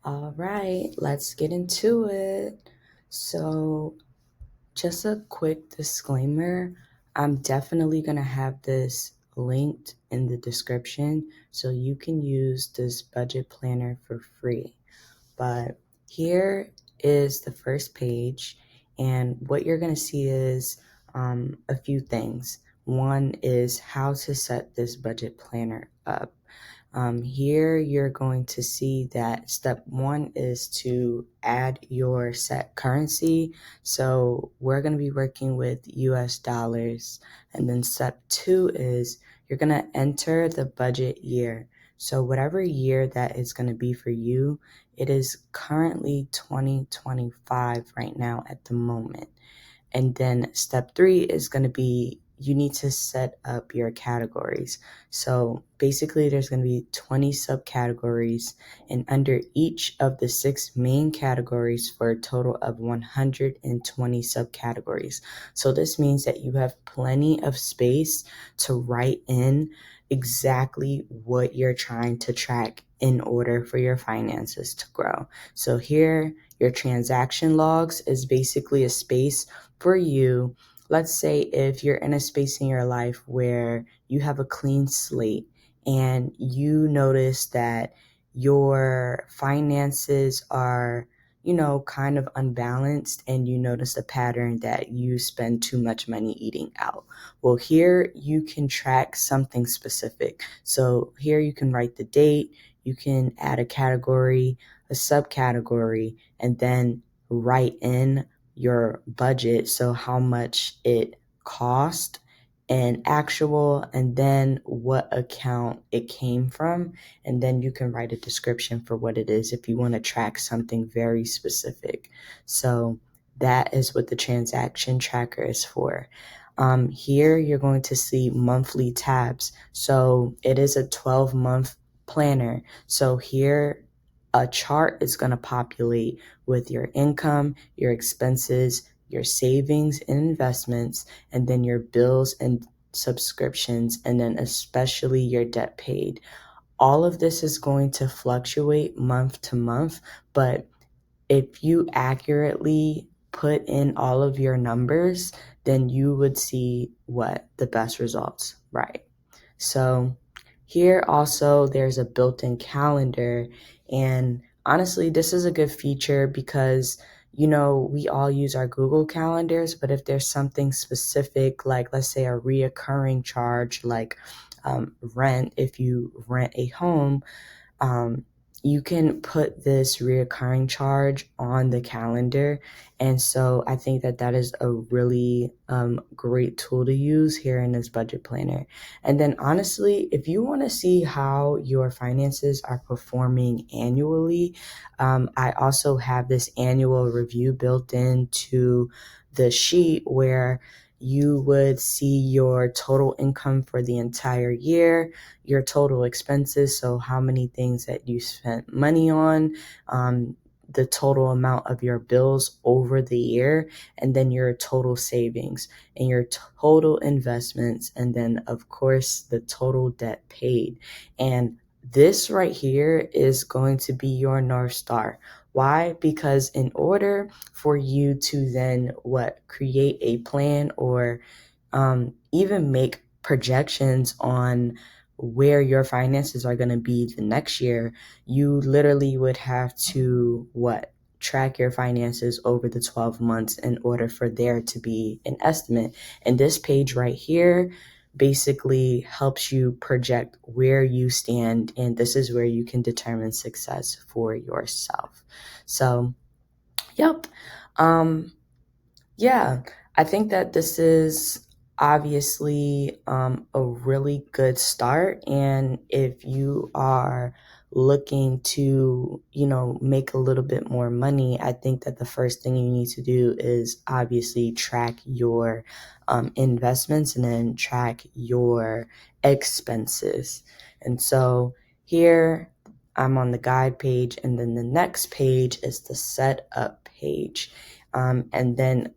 All right, let's get into it. So, just a quick disclaimer, I'm definitely going to have this linked in the description so you can use this budget planner for free. But here is the first page, and what you're going to see is a few things. One is how to set this budget planner up. Here you're going to see that step one is to add your set currency. So we're going to be working with US dollars. And then step two is you're going to enter the budget year. So whatever year that is going to be for you, it is currently 2025 right now at the moment. And then step three is going to be you need to set up your categories. So basically, there's going to be 20 subcategories, and under each of the 6 main categories for a total of 120 subcategories. So this means that you have plenty of space to write in exactly what you're trying to track in order for your finances to grow. So here, your transaction logs is basically a space for you. Let's say if you're in a space in your life where you have a clean slate and you notice that your finances are, kind of unbalanced, and you notice a pattern that you spend too much money eating out. Well, here you can track something specific. So here you can write the date, you can add a category, a subcategory, and then write in your budget, so how much it cost and actual, and then what account it came from, and then you can write a description for what it is if you want to track something very specific. So that is what the transaction tracker is for. Here you're going to see monthly tabs. So it is a 12-month planner. So here a chart is going to populate with your income, your expenses, your savings and investments, and then your bills and subscriptions, and then especially your debt paid. All of this is going to fluctuate month to month, but if you accurately put in all of your numbers, then you would see what the best results, right? So here also there's a built-in calendar, and honestly, this is a good feature because we all use our Google calendars, but if there's something specific, like let's say a reoccurring charge, like rent, if you rent a home, you can put this reoccurring charge on the calendar. And so I think that that is a really great tool to use here in this budget planner. And then honestly, if you want to see how your finances are performing annually, I also have this annual review built into the sheet where you would see your total income for the entire year, your total expenses, so how many things that you spent money on, the total amount of your bills over the year, and then your total savings and your total investments, and then of course the total debt paid. And this right here is going to be your North Star. Why? Because in order for you to then create a plan or even make projections on where your finances are going to be the next year, you literally would have to track your finances over the 12 months in order for there to be an estimate. And this page right here basically helps you project where you stand, and this is where you can determine success for yourself. So, yep. Yeah, I think that this is obviously a really good start. And if you are looking to, make a little bit more money, I think that the first thing you need to do is obviously track your investments and then track your expenses. And so here I'm on the guide page, and then the next page is the setup page. And then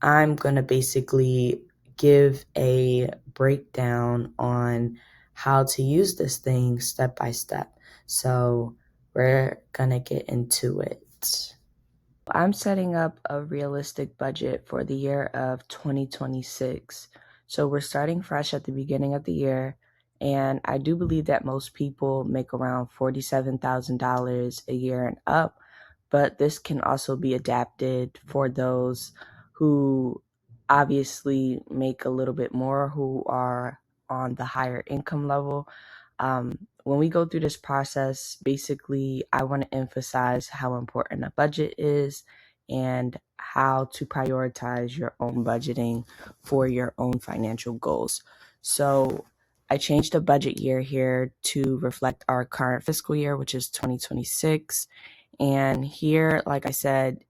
I'm going to basically give a breakdown on how to use this thing step by step. So we're gonna get into it. I'm setting up a realistic budget for the year of 2026. So we're starting fresh at the beginning of the year. And I do believe that most people make around $47,000 a year and up. But this can also be adapted for those who obviously make a little bit more, who are on the higher income level. When we go through this process, basically, I want to emphasize how important a budget is and how to prioritize your own budgeting for your own financial goals. So, I changed the budget year here to reflect our current fiscal year, which is 2026. And here, like I said,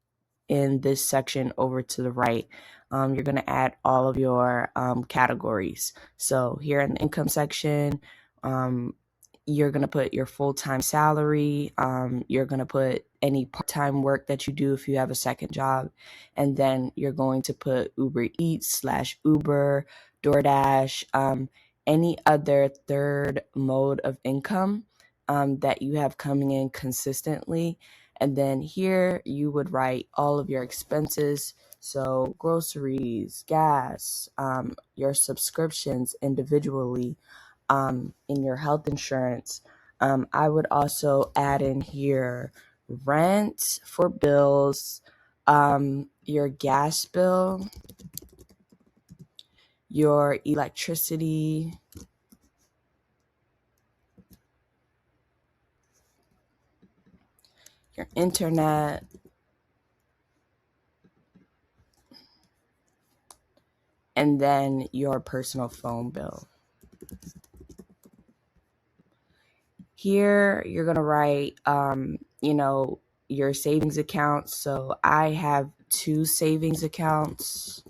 in this section over to the right, you're going to add all of your categories. So here in the income section, you're going to put your full-time salary. You're going to put any part-time work that you do if you have a second job. And then you're going to put Uber Eats / Uber, DoorDash, any other third mode of income that you have coming in consistently. And then here you would write all of your expenses. So groceries, gas, your subscriptions individually, in your health insurance. I would also add in here rent for bills, your gas bill, your electricity, your internet, and then your personal phone bill. Here, you're going to write, your savings accounts. So I have 2 savings accounts.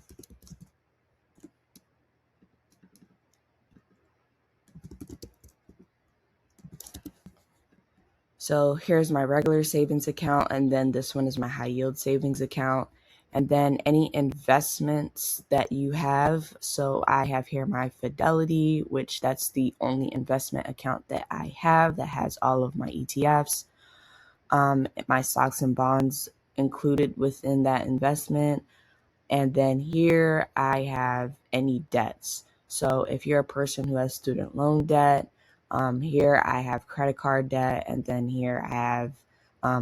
So here's my regular savings account, and then this one is my high yield savings account. And then any investments that you have. So I have here my Fidelity, which that's the only investment account that I have that has all of my ETFs, my stocks and bonds included within that investment. And then here I have any debts. So if you're a person who has student loan debt, here I have credit card debt. And then here I have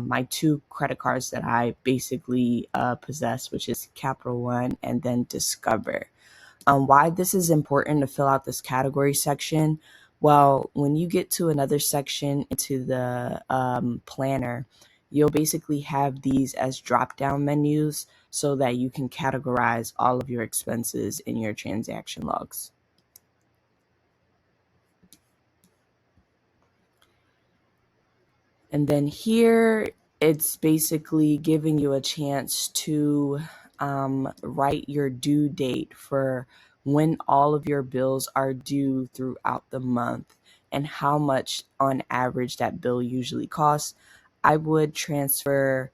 my 2 credit cards that I basically possess, which is Capital One and then Discover. Why this is important to fill out this category section? Well, when you get to another section into the planner, you'll basically have these as drop down menus so that you can categorize all of your expenses in your transaction logs. And then here, it's basically giving you a chance to write your due date for when all of your bills are due throughout the month and how much on average that bill usually costs. I would transfer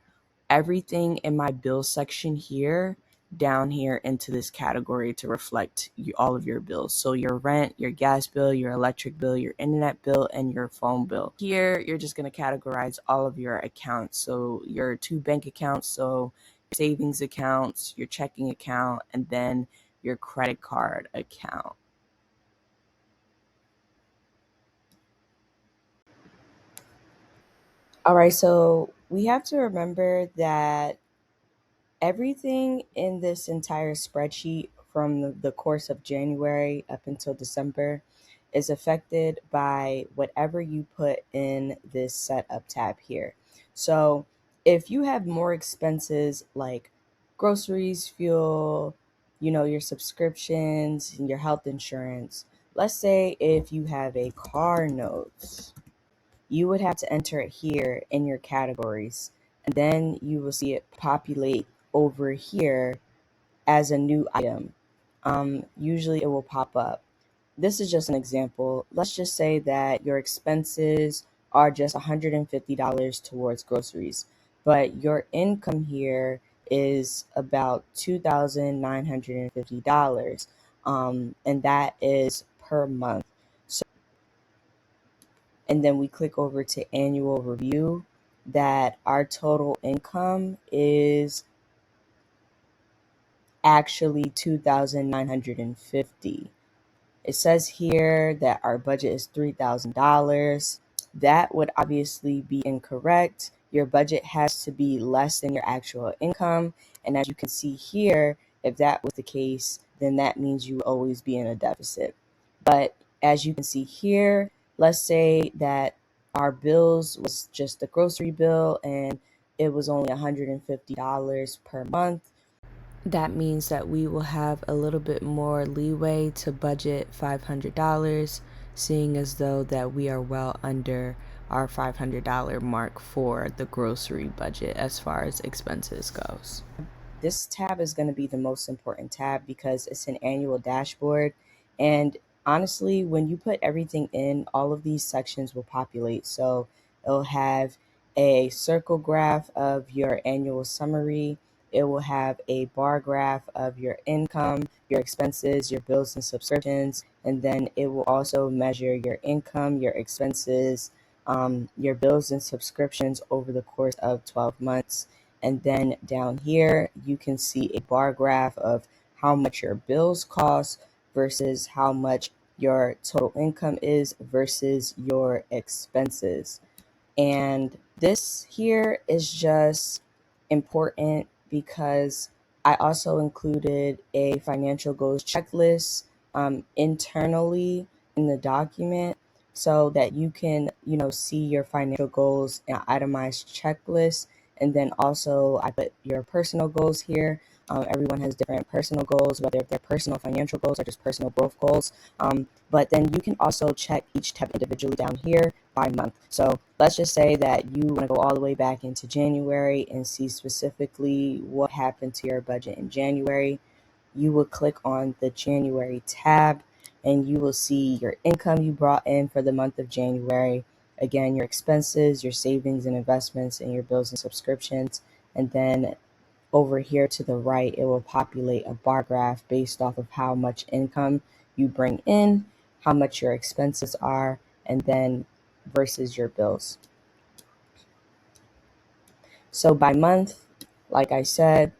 everything in my bill section here down here into this category to reflect all of your bills. So your rent, your gas bill, your electric bill, your internet bill, and your phone bill. Here, you're just going to categorize all of your accounts. So your 2 bank accounts, so savings accounts, your checking account, and then your credit card account. All right, so we have to remember that everything in this entire spreadsheet from the course of January up until December is affected by whatever you put in this setup tab here. So if you have more expenses like groceries, fuel, your subscriptions, and your health insurance, let's say if you have a car note, you would have to enter it here in your categories, and then you will see it populate over here as a new item. Usually it will pop up. This is just an example. Let's just say that your expenses are just $150 towards groceries, but your income here is about $2,950, and that is per month. So, and then we click over to annual review. that our total income is actually $2,950. It says here that our budget is $3,000. That would obviously be incorrect. Your budget has to be less than your actual income. And as you can see here, if that was the case, then that means you will always be in a deficit. But as you can see here, let's say that our bills was just a grocery bill and it was only $150 per month. That means that we will have a little bit more leeway to budget $500, seeing as though that we are well under our $500 mark for the grocery budget as far as expenses goes. This tab is going to be the most important tab because it's an annual dashboard. And honestly, when you put everything in, all of these sections will populate. So it'll have a circle graph of your annual summary. It will have a bar graph of your income, your expenses, your bills and subscriptions, and then it will also measure your income, your expenses, your bills and subscriptions over the course of 12 months. And then down here, you can see a bar graph of how much your bills cost versus how much your total income is versus your expenses. And this here is just important because I also included a financial goals checklist internally in the document so that you can, see your financial goals in an itemized checklist. And then also I put your personal goals here. Everyone has different personal goals, whether they're personal financial goals or just personal growth goals. But then you can also check each tab individually down here by month. So let's just say that you want to go all the way back into January and see specifically what happened to your budget in January. You will click on the January tab and you will see your income you brought in for the month of January. Again, your expenses, your savings and investments, and your bills and subscriptions. And then over here to the right, it will populate a bar graph based off of how much income you bring in, how much your expenses are, and then versus your bills. So by month, like I said,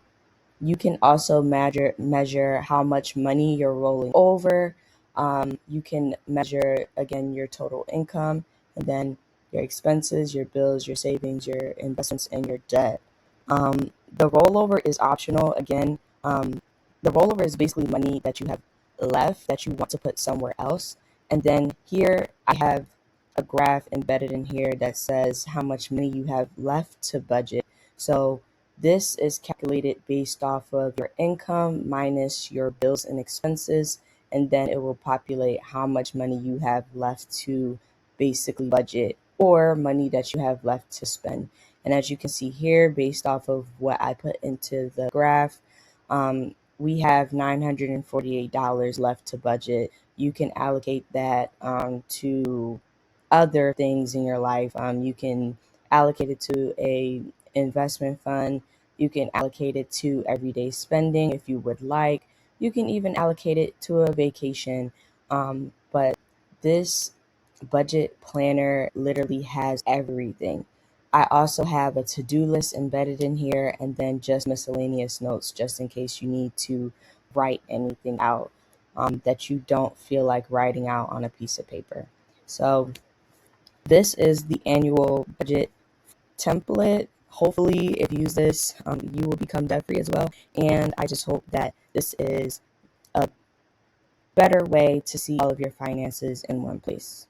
you can also measure how much money you're rolling over. You can measure, again, your total income, and then your expenses, your bills, your savings, your investments, and your debt. The rollover is optional. Again, the rollover is basically money that you have left that you want to put somewhere else. And then here I have a graph embedded in here that says how much money you have left to budget. So this is calculated based off of your income minus your bills and expenses, and then it will populate how much money you have left to basically budget or money that you have left to spend. And as you can see here, based off of what I put into the graph, we have $948 left to budget. You can allocate that to other things in your life. You can allocate it to a investment fund. You can allocate it to everyday spending if you would like. You can even allocate it to a vacation. But this budget planner literally has everything. I also have a to-do list embedded in here and then just miscellaneous notes just in case you need to write anything out that you don't feel like writing out on a piece of paper. So this is the annual budget template. Hopefully, if you use this, you will become debt free as well. And I just hope that this is a better way to see all of your finances in one place.